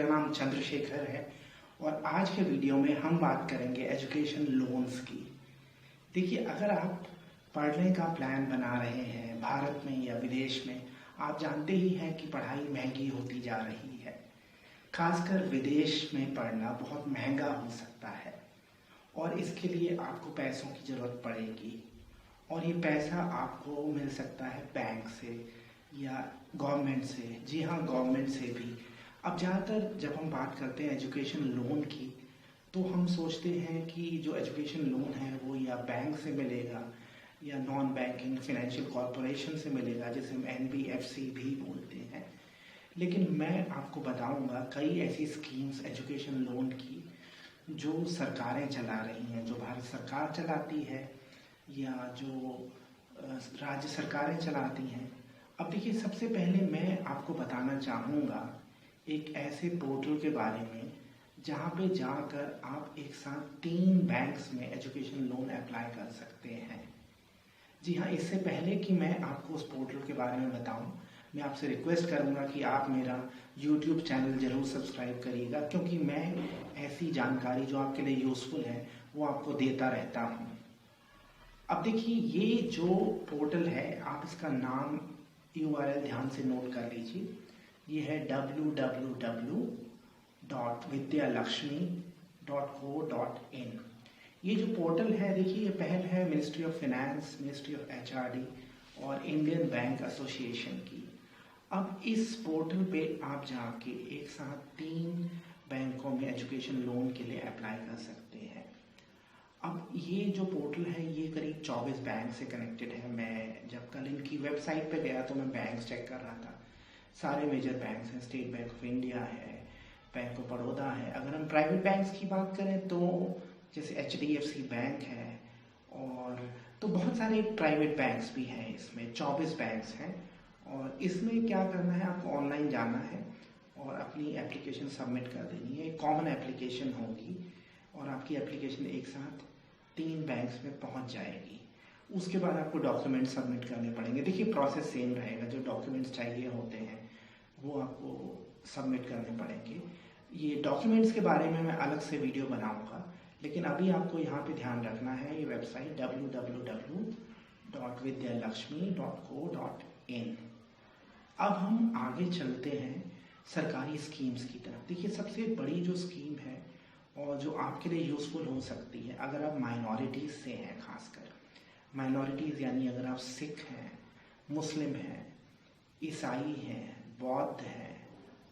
नाम चंद्रशेखर है और आज के वीडियो में हम बात करेंगे एजुकेशन लोन्स की। देखिए, अगर आप पढ़ने का प्लान बना रहे हैं भारत में या विदेश में, आप जानते ही हैं कि पढ़ाई महंगी होती जा रही है। खासकर विदेश में पढ़ना बहुत महंगा हो सकता है और इसके लिए आपको पैसों की ज़रूरत पड़ेगी और ये पैसा आपको मिल सकता है बैंक से या गवर्नमेंट से। जी हाँ, गवर्नमेंट से भी। अब ज़्यादातर जब हम बात करते हैं एजुकेशन लोन की, तो हम सोचते हैं कि जो एजुकेशन लोन है वो या बैंक से मिलेगा या नॉन बैंकिंग फाइनेंशियल कॉरपोरेशन से मिलेगा, जिसे हम NBFC भी बोलते हैं। लेकिन मैं आपको बताऊंगा कई ऐसी स्कीम्स एजुकेशन लोन की जो सरकारें चला रही हैं, जो भारत सरकार चलाती है या जो राज्य सरकारें चलाती हैं। अब देखिए, सबसे पहले मैं आपको बताना चाहूँगा एक ऐसे पोर्टल के बारे में जहाँ पे जाकर आप एक साथ 3 बैंक्स में एजुकेशन लोन अप्लाई कर सकते हैं। जी हाँ, इससे पहले कि मैं आपको उस पोर्टल के बारे में बताऊं, मैं आपसे रिक्वेस्ट करूंगा कि आप मेरा YouTube चैनल ज़रूर सब्सक्राइब करिएगा, क्योंकि मैं ऐसी जानकारी जो आपके लिए यूज़फुल है वो आपको देता रहता हूं। अब देखिए, ये जो पोर्टल है, आप इसका नाम URL ध्यान से नोट कर लीजिए। ये है www.vidyalakshmi.co.in। ये जो पोर्टल है, देखिए, ये पहल है ministry of finance, ministry of HRD और इंडियन बैंक एसोसिएशन की। अब इस पोर्टल पे आप जाके एक साथ 3 बैंकों में एजुकेशन लोन के लिए अप्लाई कर सकते हैं। अब ये जो पोर्टल है ये करीब 24 बैंक से कनेक्टेड है। मैं जब कल इनकी वेबसाइट पे गया तो मैं बैंक चेक कर रहा था। सारे मेजर बैंक्स हैं, स्टेट बैंक ऑफ इंडिया है, बैंक ऑफ बड़ौदा है। अगर हम प्राइवेट बैंक्स की बात करें तो जैसे HDFC बैंक है, और तो बहुत सारे प्राइवेट बैंक्स भी हैं। इसमें 24 बैंक्स हैं और इसमें क्या करना है, आपको ऑनलाइन जाना है और अपनी एप्लीकेशन सबमिट कर देनी है। एक कॉमन एप्लीकेशन होगी और आपकी एप्लीकेशन एक साथ 3 बैंक्स में पहुंच जाएगी। उसके बाद आपको डॉक्यूमेंट सबमिट करने पड़ेंगे। देखिए, प्रोसेस सेम रहेगा। जो डॉक्यूमेंट्स चाहिए होते हैं वो आपको सबमिट करने पड़ेंगे। ये डॉक्यूमेंट्स के बारे में मैं अलग से वीडियो बनाऊंगा, लेकिन अभी आपको यहाँ पे ध्यान रखना है ये वेबसाइट www.vidyalakshmi.co.in। अब हम आगे चलते हैं सरकारी स्कीम्स की तरफ। देखिए, सबसे बड़ी जो स्कीम है और जो आपके लिए यूज़फुल हो सकती है, अगर आप माइनॉरिटीज़ से हैं, खासकर माइनॉरिटीज़ यानी अगर आप सिख हैं, मुस्लिम हैं, ईसाई हैं, बौद्ध हैं,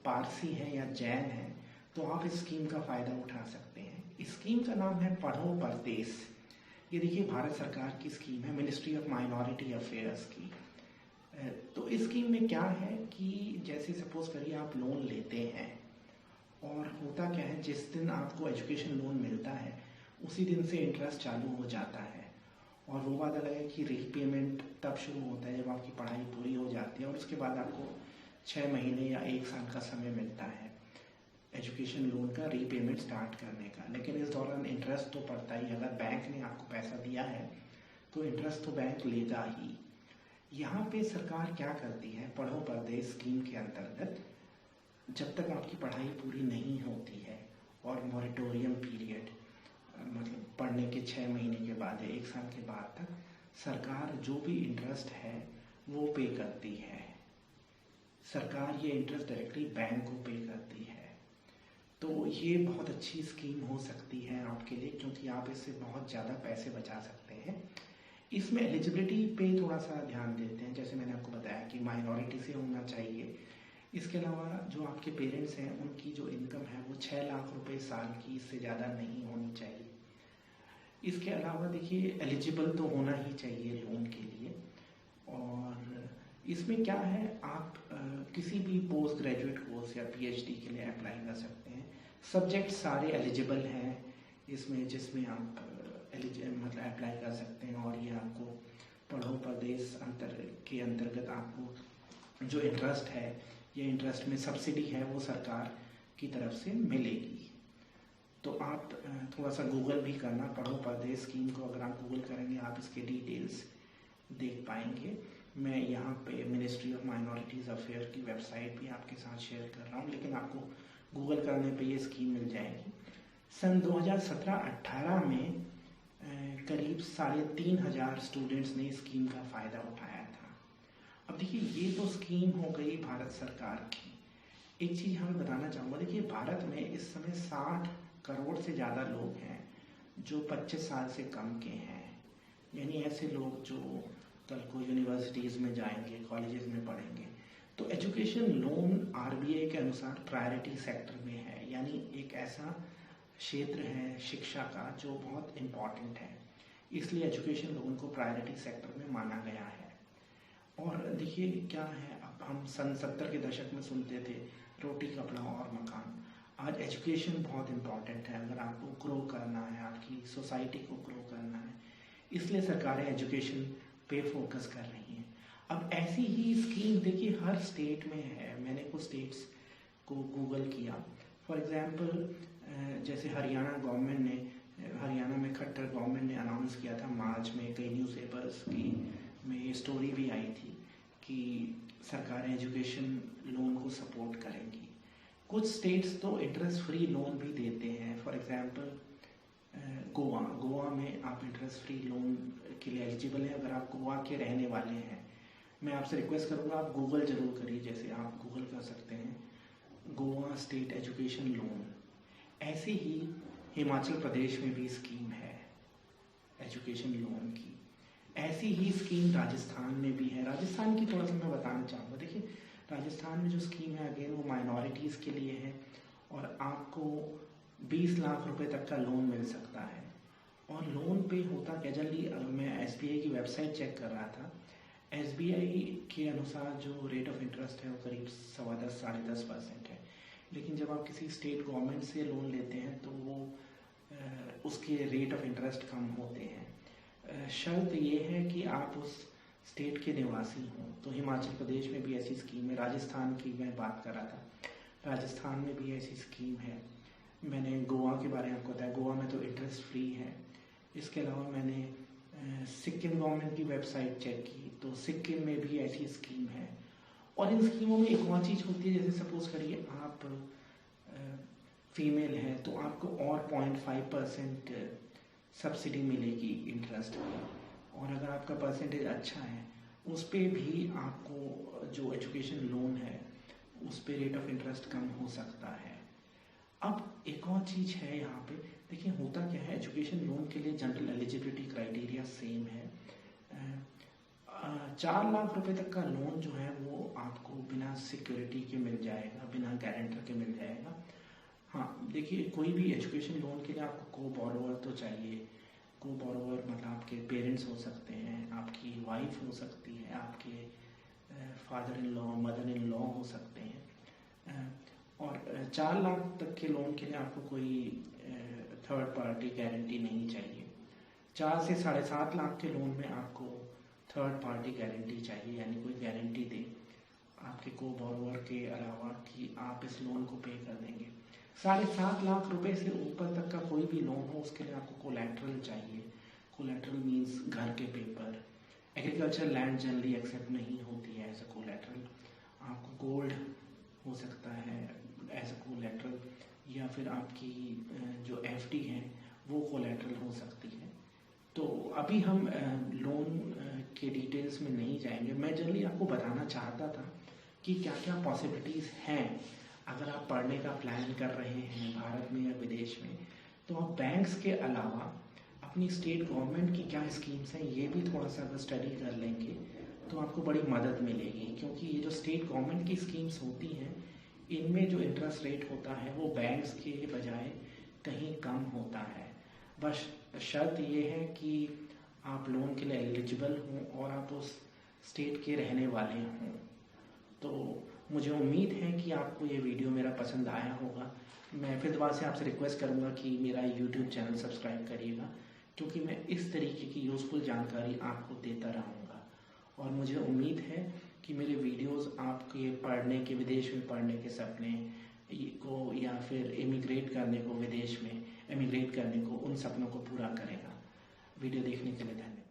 पारसी हैं या जैन हैं, तो आप इस स्कीम का फ़ायदा उठा सकते हैं। इस स्कीम का नाम है पढ़ो परदेस। ये देखिए, भारत सरकार की स्कीम है, मिनिस्ट्री ऑफ माइनॉरिटी अफेयर्स की। तो इस स्कीम में क्या है कि जैसे सपोज करिए आप लोन लेते हैं और होता क्या है, जिस दिन आपको एजुकेशन लोन मिलता है उसी दिन से इंटरेस्ट चालू हो जाता है। और वो बात अलग है कि रीपेमेंट तब शुरू होता है जब आपकी पढ़ाई पूरी हो जाती है और उसके बाद आपको 6 महीने या 1 साल का समय मिलता है एजुकेशन लोन का रीपेमेंट स्टार्ट करने का। लेकिन इस दौरान इंटरेस्ट तो पड़ता ही। अगर बैंक ने आपको पैसा दिया है तो इंटरेस्ट तो बैंक लेगा ही। यहाँ पे सरकार क्या करती है, पढ़ो परदेस स्कीम के अंतर्गत जब तक आपकी पढ़ाई पूरी नहीं होती है और मॉरेटोरियम पीरियड, मतलब पढ़ने के 6 महीने के बाद या 1 साल के बाद तक, सरकार जो भी इंटरेस्ट है वो पे करती है। सरकार ये इंटरेस्ट डायरेक्टली बैंक को पे करती है। तो ये बहुत अच्छी स्कीम हो सकती है आपके लिए, क्योंकि आप इससे बहुत ज़्यादा पैसे बचा सकते हैं। इसमें एलिजिबिलिटी पे थोड़ा सा ध्यान देते हैं। जैसे मैंने आपको बताया कि माइनॉरिटी से होना चाहिए। इसके अलावा जो आपके पेरेंट्स हैं उनकी जो इनकम है वो 6 लाख रुपए साल की, इससे ज़्यादा नहीं होनी चाहिए। इसके अलावा देखिए, एलिजिबल तो होना ही चाहिए लोन के लिए। और इसमें क्या है, आप किसी भी पोस्ट ग्रेजुएट कोर्स या PhD के लिए अप्लाई कर सकते हैं। सब्जेक्ट सारे एलिजिबल हैं इसमें, जिसमें आप मतलब अप्लाई कर सकते हैं। और ये आपको पढ़ो परदेस के अंतर्गत आपको जो इंटरेस्ट है, ये इंटरेस्ट में सब्सिडी है वो सरकार की तरफ से मिलेगी। तो आप थोड़ा सा गूगल भी करना, पढ़ो परदेस स्कीम को अगर आप गूगल करेंगे आप इसके डिटेल्स देख पाएंगे। मैं यहाँ पे मिनिस्ट्री ऑफ माइनॉरिटीज़ अफेयर की वेबसाइट भी आपके साथ शेयर कर रहा हूँ, लेकिन आपको गूगल करने पे ये स्कीम मिल जाएगी। सन 2017-18 में करीब 3,500 स्टूडेंट्स ने स्कीम का फ़ायदा उठाया था। अब देखिए, ये तो स्कीम हो गई भारत सरकार की। एक चीज़ हमें बताना चाहूँगा, देखिए भारत में इस समय 60 करोड़ से ज़्यादा लोग हैं जो 25 साल से कम के हैं, यानी ऐसे लोग जो कल को यूनिवर्सिटीज़ में जाएंगे, कॉलेजेस में पढ़ेंगे। तो एजुकेशन लोन आरबीआई के अनुसार प्रायोरिटी सेक्टर में है, यानी एक ऐसा क्षेत्र है शिक्षा का जो बहुत इम्पॉर्टेंट है, इसलिए एजुकेशन लोन को प्रायोरिटी सेक्टर में माना गया है। और देखिए क्या है, अब हम सन 70 के दशक में सुनते थे रोटी कपड़ा और मकान। आज एजुकेशन बहुत इम्पॉर्टेंट है, अगर आपको ग्रो करना है, आपकी सोसाइटी को ग्रो करना है, इसलिए सरकारें एजुकेशन पे फोकस कर रही हैं। अब ऐसी ही स्कीम देखिए हर स्टेट में है। मैंने कुछ स्टेट्स को गूगल किया, फॉर एग्जांपल जैसे हरियाणा गवर्नमेंट ने, हरियाणा में खट्टर गवर्नमेंट ने अनाउंस किया था मार्च में, कई न्यूज़पेपर्स की में ये स्टोरी भी आई थी कि सरकारें एजुकेशन लोन को सपोर्ट करेंगी। कुछ स्टेट्स तो इंटरेस्ट फ्री लोन भी देते हैं, फॉर एग्जांपल गोवा में आप इंटरेस्ट फ्री लोन के लिए एलिजिबल हैं अगर आप गोवा के रहने वाले हैं। मैं आपसे रिक्वेस्ट करूंगा आप गूगल जरूर करिए, जैसे आप गूगल कर सकते हैं गोवा स्टेट एजुकेशन लोन। ऐसे ही हिमाचल प्रदेश में भी स्कीम है एजुकेशन लोन की। ऐसी ही स्कीम राजस्थान में भी है। राजस्थान की थोड़ा सा मैं बताना चाहूँगा। देखिए राजस्थान में जो स्कीम है अगेन वो माइनॉरिटीज़ के लिए है और आपको 20 लाख रुपए तक का लोन मिल सकता है। और लोन पे होता क्या, जनरली मैं एसबीआई की वेबसाइट चेक कर रहा था, एसबीआई के अनुसार जो रेट ऑफ इंटरेस्ट है वो करीब 10.25-10.5% है। लेकिन जब आप किसी स्टेट गवर्नमेंट से लोन लेते हैं तो वो उसके रेट ऑफ इंटरेस्ट कम होते हैं। शर्त ये है कि आप उस स्टेट के निवासी हों। तो हिमाचल प्रदेश में भी ऐसी स्कीम है, राजस्थान की मैं बात कर रहा था, राजस्थान में भी ऐसी स्कीम है। मैंने गोवा के बारे में आपको बताया, गोवा में तो इंटरेस्ट फ्री है। इसके अलावा मैंने सिक्किम गवर्नमेंट की वेबसाइट चेक की तो सिक्किम में भी ऐसी स्कीम है। और इन स्कीमों में एक और चीज़ होती है, जैसे सपोज करिए आप फीमेल हैं तो आपको और 0.5% सब्सिडी मिलेगी इंटरेस्ट में। और अगर आपका परसेंटेज अच्छा है उस पर भी आपको जो एजुकेशन लोन है उस पर रेट ऑफ इंटरेस्ट कम हो सकता है। अब एक और चीज़ है यहाँ पे, देखिए होता क्या है, एजुकेशन लोन के लिए जनरल एलिजिबिलिटी क्राइटेरिया सेम है। 4 लाख रुपए तक का लोन जो है वो आपको बिना सिक्योरिटी के मिल जाएगा, बिना गारंटर के मिल जाएगा। हाँ देखिए, कोई भी एजुकेशन लोन के लिए आपको को बोरोवर तो चाहिए। को बोरोवर मतलब आपके पेरेंट्स हो सकते हैं, आपकी वाइफ हो सकती है, आपके father in law, mother in law हो सकते हैं। और 4 लाख तक के लोन के लिए आपको कोई थर्ड पार्टी गारंटी नहीं चाहिए। 4 से 7.5 लाख के लोन में आपको थर्ड पार्टी गारंटी चाहिए, यानी कोई गारंटी दे आपके को बोरोवर के अलावा कि आप इस लोन को पे कर देंगे। 7.5 लाख रुपए से ऊपर तक का कोई भी लोन हो उसके लिए आपको कोलैटरल चाहिए। कोलैटरल मीन्स घर के पेपर। एग्रीकल्चर लैंड जनरली एक्सेप्ट नहीं होती है एज अ कोलैटरल। आपको गोल्ड हो सकता है एज अ कोलैटरल, या फिर आपकी जो एफडी है वो कोलैटरल हो सकती है। तो अभी हम लोन के डिटेल्स में नहीं जाएंगे। मैं जनरली आपको बताना चाहता था कि क्या क्या पॉसिबिलिटीज़ हैं अगर आप पढ़ने का प्लान कर रहे हैं भारत में या विदेश में। तो आप बैंक्स के अलावा अपनी स्टेट गवर्नमेंट की क्या स्कीम्स हैं ये भी थोड़ा सा अगर स्टडी कर लेंगे तो आपको बड़ी मदद मिलेगी। क्योंकि ये जो स्टेट गवर्नमेंट की स्कीम्स होती हैं इनमें जो इंटरेस्ट रेट होता है वो बैंक्स के बजाय कहीं कम होता है। बस शर्त ये है कि आप लोन के लिए एलिजिबल हों और आप उस स्टेट के रहने वाले हों। तो मुझे उम्मीद है कि आपको ये वीडियो मेरा पसंद आया होगा। मैं फिर दोबारा से आपसे रिक्वेस्ट करूँगा कि मेरा यूट्यूब चैनल सब्सक्राइब करिएगा, क्योंकि मैं इस तरीके की यूज़फुल जानकारी आपको देता रहूँगा। और मुझे उम्मीद है कि मेरे वीडियोस आपके पढ़ने के, विदेश में पढ़ने के सपने को या फिर इमिग्रेट करने को, विदेश में इमिग्रेट करने को, उन सपनों को पूरा करेगा। वीडियो देखने के लिए धन्यवाद।